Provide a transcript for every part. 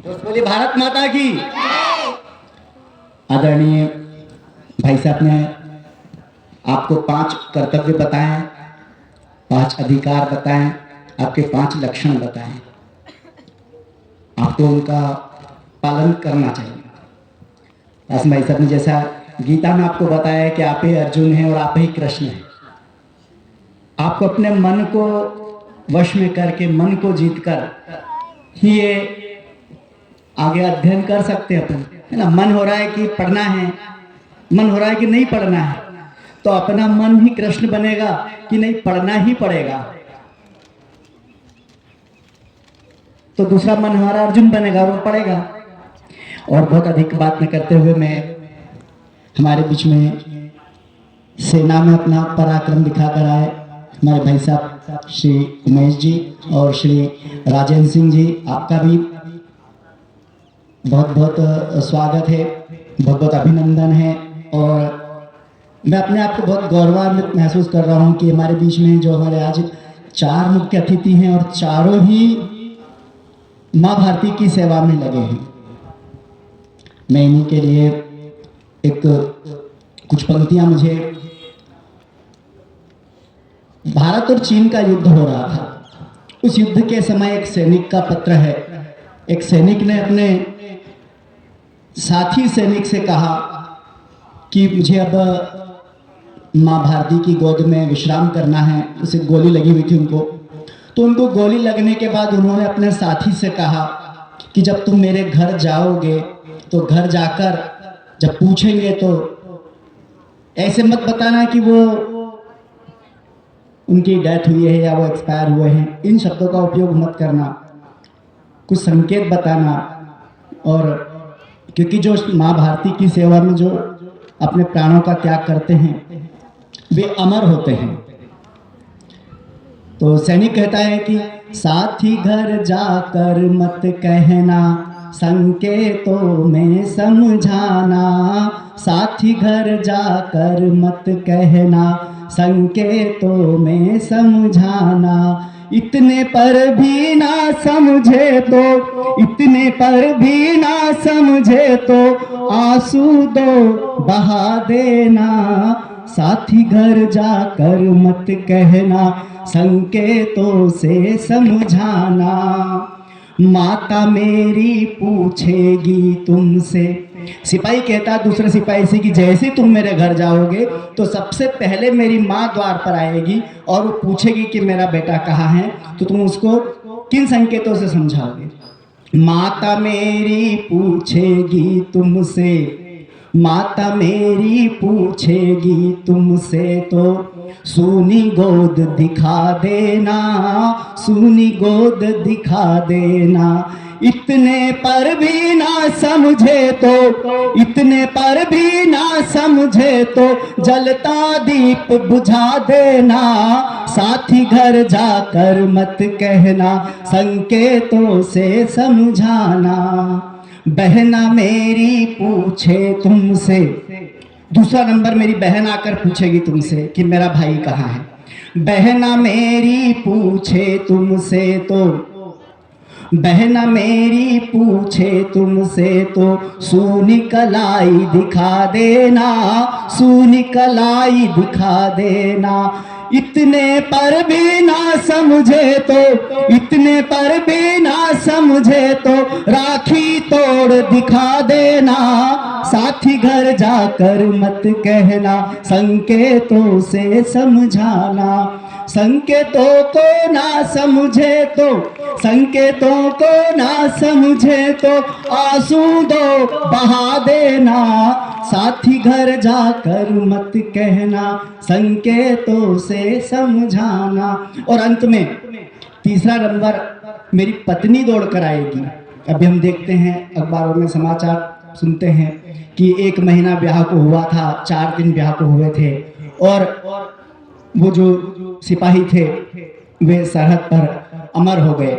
दोस्त बोलिए भारत माता की। आदरणीय भाई साहब ने आपको 5 कर्तव्य बताएं, 5 अधिकार बताएं, आपके 5 लक्षण बताएं। आपको उनका पालन करना चाहिए। आसिम भाई साहब ने जैसा गीता में आपको बताया है कि आप ही अर्जुन हैं और आप ही कृष्ण हैं। आपको अपने मन को वश में करके, मन को जीतकर ही ये आगे अध्ययन कर सकते हैं अपन, है ना। मन हो रहा है कि पढ़ना है, मन हो रहा है कि नहीं पढ़ना है, तो अपना मन ही कृष्ण बनेगा कि नहीं पढ़ना ही पड़ेगा। तो दूसरा मन हमारा अर्जुन बनेगा, वो पढ़ेगा। और बहुत अधिक बात न करते हुए मैं हमारे बीच में सेना में अपना पराक्रम दिखाकर आए हमारे भाई साहब श्री उमेश जी और श्री राजेंद्र सिंह जी, आपका भी बहुत बहुत स्वागत है, बहुत बहुत अभिनंदन है। और मैं अपने आप को बहुत गौरवान्वित महसूस कर रहा हूँ कि हमारे बीच में जो हमारे आज 4 मुख्य अतिथि हैं और चारों ही माँ भारती की सेवा में लगे हैं। मैं इन्हीं के लिए एक कुछ पंक्तियां, मुझे भारत और चीन का युद्ध हो रहा था, उस युद्ध के समय एक सैनिक का पत्र है। एक सैनिक ने अपने साथी सैनिक से कहा कि मुझे अब माँ भारती की गोद में विश्राम करना है। उसे गोली लगी हुई थी उनको, तो उनको गोली लगने के बाद उन्होंने अपने साथी से कहा कि जब तुम मेरे घर जाओगे तो घर जाकर जब पूछेंगे तो ऐसे मत बताना कि वो उनकी डेथ हुई है या वो एक्सपायर हुए हैं। इन शब्दों का उपयोग मत करना, कुछ संकेत बताना। और क्योंकि जो माँ भारती की सेवा में जो अपने प्राणों का त्याग करते हैं वे अमर होते हैं। तो सैनिक कहता है कि साथी घर जाकर मत कहना, संकेतों में समझाना। साथी घर जाकर मत कहना, संकेतों में समझाना। इतने पर भी ना समझे तो, इतने पर भी ना समझे तो आंसू दो बहा देना। साथी घर जाकर मत कहना, संकेतों से समझाना। माता मेरी पूछेगी तुमसे, सिपाही कहता दूसरे सिपाही से कि जैसे तुम मेरे घर जाओगे तो सबसे पहले मेरी माँ द्वार पर आएगी और वो पूछेगी कि मेरा बेटा कहाँ है, तो तुम उसको किन संकेतों से समझाओगे। माता मेरी पूछेगी तुमसे, माता मेरी पूछेगी तुमसे तो सूनी गोद दिखा देना, सूनी गोद दिखा देना। इतने पर भी ना समझे तो, इतने पर भी ना समझे तो जलता दीप बुझा देना। साथी घर जाकर मत कहना, संकेतों से समझाना। बहना मेरी पूछे तुमसे, दूसरा नंबर मेरी बहन आकर पूछेगी तुमसे कि मेरा भाई कहाँ है। बहना मेरी पूछे तुमसे तो, बहना मेरी पूछे तुमसे तो सूनी कलाई दिखा देना, सूनी कलाई दिखा देना। इतने पर भी ना समझे तो, इतने पर भी ना समझे तो राखी तोड़ दिखा देना। साथी घर जाकर मत कहना, संकेतों से समझाना। संकेतों को ना समझे तो, संकेतों को ना समझे तो आंसू दो बहा देना। साथी घर जाकर मत कहना, संकेतों से समझाना। और अंत में तीसरा नंबर मेरी पत्नी दौड़ कर आएगी। अभी हम देखते हैं अखबारों में समाचार सुनते हैं कि 1 महीना ब्याह को हुआ था, 4 दिन ब्याह को हुए थे और वो जो सिपाही थे वे सरहद पर अमर हो गए।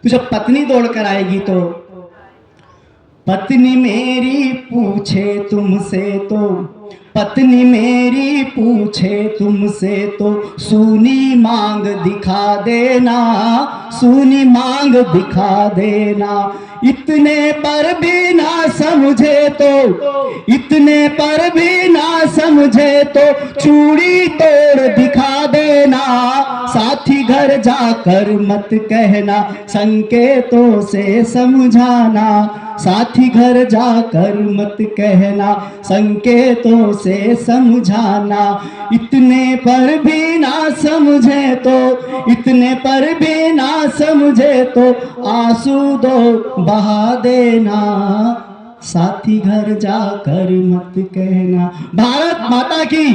तो जब पत्नी दौड़ कर आएगी तो पत्नी मेरी पूछे तुमसे तो पत्नी मेरी पूछे तुमसे तो सूनी मांग दिखा देना, सूनी मांग दिखा देना। इतने पर भी ना समझे तो, इतने पर भी ना समझे तो चूड़ी तोड़ दिखा देना। साथी घर जाकर मत कहना, संकेतों से समझाना। साथी घर जाकर मत कहना, संकेतों से समझाना। इतने पर भी ना समझे तो, इतने पर भी ना समझे तो आंसू दो बहा देना। साथी घर जाकर मत कहना। भारत माता की,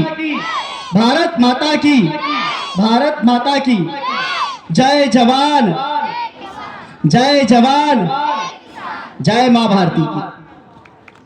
भारत माता की, भारत माता की जय जवान, जय जवान, जय मां भारती की।